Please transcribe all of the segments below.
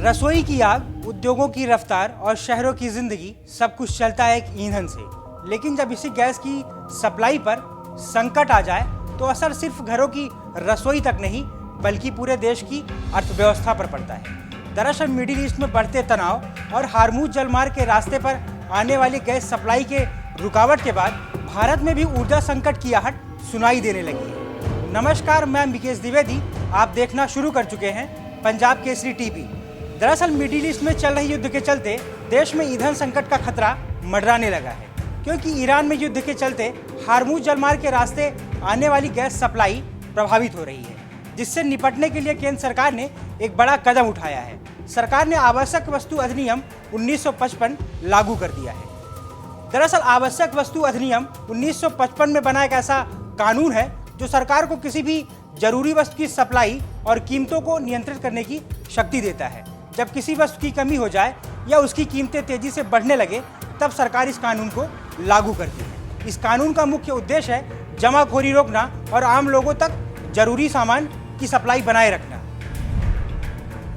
रसोई की आग, उद्योगों की रफ्तार और शहरों की जिंदगी सब कुछ चलता है एक ईंधन से। लेकिन जब इसी गैस की सप्लाई पर संकट आ जाए तो असर सिर्फ घरों की रसोई तक नहीं बल्कि पूरे देश की अर्थव्यवस्था पर पड़ता है। दरअसल मिडिल ईस्ट में बढ़ते तनाव और हार्मूज जलमार्ग के रास्ते पर आने वाली गैस सप्लाई के रुकावट के बाद भारत में भी ऊर्जा संकट की आहट सुनाई देने लगी है। नमस्कार, मैं मिकेश द्विवेदी, आप देखना शुरू कर चुके हैं पंजाब केसरी टीवी। दरअसल मिडिल ईस्ट में चल रही युद्ध के चलते देश में ईंधन संकट का खतरा मंडराने लगा है, क्योंकि ईरान में युद्ध के चलते हार्मूज जलमार्ग के रास्ते आने वाली गैस सप्लाई प्रभावित हो रही है, जिससे निपटने के लिए केंद्र सरकार ने एक बड़ा कदम उठाया है। सरकार ने आवश्यक वस्तु अधिनियम 1955 लागू कर दिया है। दरअसल आवश्यक वस्तु अधिनियम 1955 में बना एक ऐसा कानून है जो सरकार को किसी भी जरूरी वस्तु की सप्लाई और कीमतों को नियंत्रित करने की शक्ति देता है। जब किसी वस्तु की कमी हो जाए या उसकी कीमतें तेजी से बढ़ने लगे तब सरकार इस कानून को लागू करती है। इस कानून का मुख्य उद्देश्य है जमाखोरी रोकना और आम लोगों तक जरूरी सामान की सप्लाई बनाए रखना।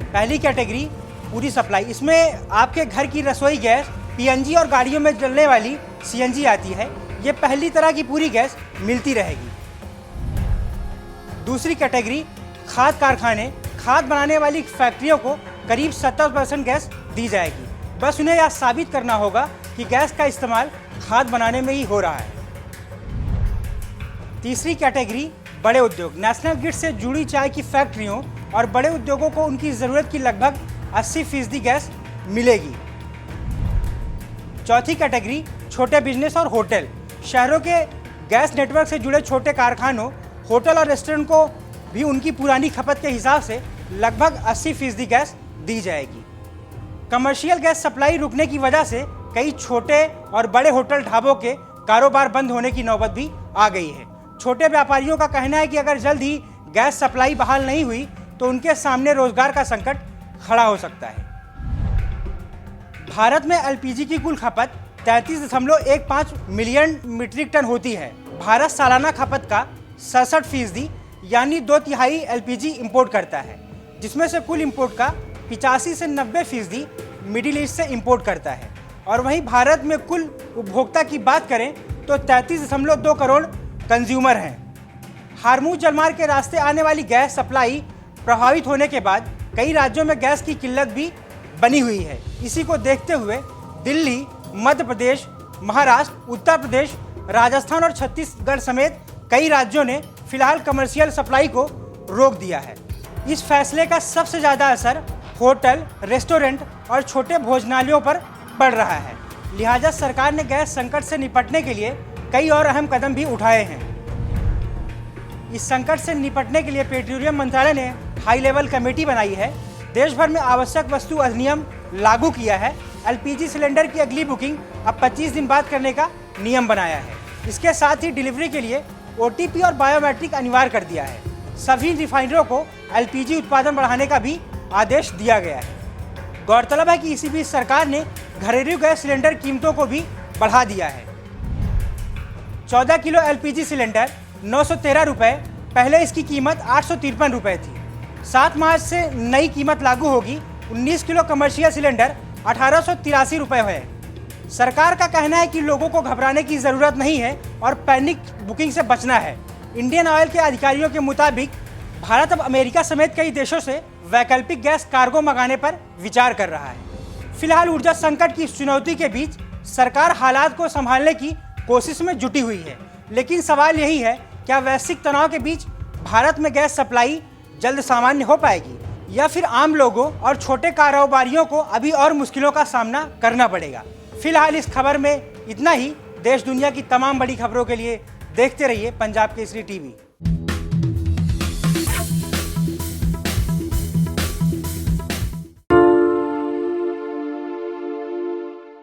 पहली कैटेगरी पूरी सप्लाई। इसमें आपके घर की रसोई गैस, पीएनजी और गाड़ियों में जलने वाली सीएनजी आती है। ये पहली तरह की पूरी गैस मिलती रहेगी। दूसरी कैटेगरी खाद कारखाने, खाद बनाने वाली फैक्ट्रियों को करीब 70% गैस दी जाएगी। बस उन्हें यह साबित करना होगा कि गैस का इस्तेमाल खाद बनाने में ही हो रहा है। तीसरी कैटेगरी बड़े उद्योग। नेशनल ग्रिड से जुड़ी चाय की फैक्ट्रियों और बड़े उद्योगों को उनकी ज़रूरत की लगभग 80% गैस मिलेगी। चौथी कैटेगरी छोटे बिजनेस और होटल। शहरों के गैस नेटवर्क से जुड़े छोटे कारखानों, होटल और रेस्टोरेंट को भी उनकी पुरानी खपत के हिसाब से लगभग 80% गैस दी जाएगी। कमर्शियल गैस सप्लाई रुकने की वजह से कई छोटे और बड़े होटल ढाबों के कारोबार बंद होने की नौबत भी आ गई है। छोटे व्यापारियों का कहना है कि अगर जल्द ही गैस सप्लाई बहाल नहीं हुई तो उनके सामने रोजगार का संकट खड़ा हो सकता है। भारत में एलपीजी की कुल खपत 33.15 मिलियन मीट्रिक टन होती है। भारत सालाना खपत का 67% यानी 2/3 एलपीजी इंपोर्ट करता है, जिसमें से कुल इंपोर्ट का 85 से 90% मिडिल ईस्ट से इंपोर्ट करता है। और वहीं भारत में कुल उपभोक्ता की बात करें तो 33.2 करोड़ कंज्यूमर हैं। हार्मूज जलमार्ग के रास्ते आने वाली गैस सप्लाई प्रभावित होने के बाद कई राज्यों में गैस की किल्लत भी बनी हुई है। इसी को देखते हुए दिल्ली, मध्य प्रदेश, महाराष्ट्र, उत्तर प्रदेश, राजस्थान और छत्तीसगढ़ समेत कई राज्यों ने फिलहाल कमर्शियल सप्लाई को रोक दिया है। इस फैसले का सबसे ज़्यादा असर होटल, रेस्टोरेंट और छोटे भोजनालयों पर पड़ रहा है। लिहाजा सरकार ने गैस संकट से निपटने के लिए कई और अहम कदम भी उठाए हैं। इस संकट से निपटने के लिए पेट्रोलियम मंत्रालय ने हाई लेवल कमेटी बनाई है। देश भर में आवश्यक वस्तु अधिनियम लागू किया है। एलपीजी सिलेंडर की अगली बुकिंग अब 25 दिन बाद करने का नियम बनाया है। इसके साथ ही डिलीवरी के लिए ओटीपी और बायोमेट्रिक अनिवार्य कर दिया है। सभी रिफाइनरों को एलपीजी उत्पादन बढ़ाने का भी आदेश दिया गया है। गौरतलब है कि इसी बीच सरकार ने घरेलू गैस सिलेंडर कीमतों को भी बढ़ा दिया है। 14 किलो एलपीजी सिलेंडर 913 रुपये, पहले इसकी कीमत 853 रुपये थी। 7 मार्च से नई कीमत लागू होगी। 19 किलो कमर्शियल सिलेंडर 1883 रुपये है। सरकार का कहना है कि लोगों को घबराने की ज़रूरत नहीं है और पैनिक बुकिंग से बचना है। इंडियन ऑयल के अधिकारियों के मुताबिक भारत अब अमेरिका समेत कई देशों से वैकल्पिक गैस कार्गो मंगाने पर विचार कर रहा है। फिलहाल ऊर्जा संकट की चुनौती के बीच सरकार हालात को संभालने की कोशिश में जुटी हुई है। लेकिन सवाल यही है, क्या वैश्विक तनाव के बीच भारत में गैस सप्लाई जल्द सामान्य हो पाएगी या फिर आम लोगों और छोटे कारोबारियों को अभी और मुश्किलों का सामना करना पड़ेगा। फिलहाल इस खबर में इतना ही। देश दुनिया की तमाम बड़ी खबरों के लिए देखते रहिए पंजाब केसरी टीवी।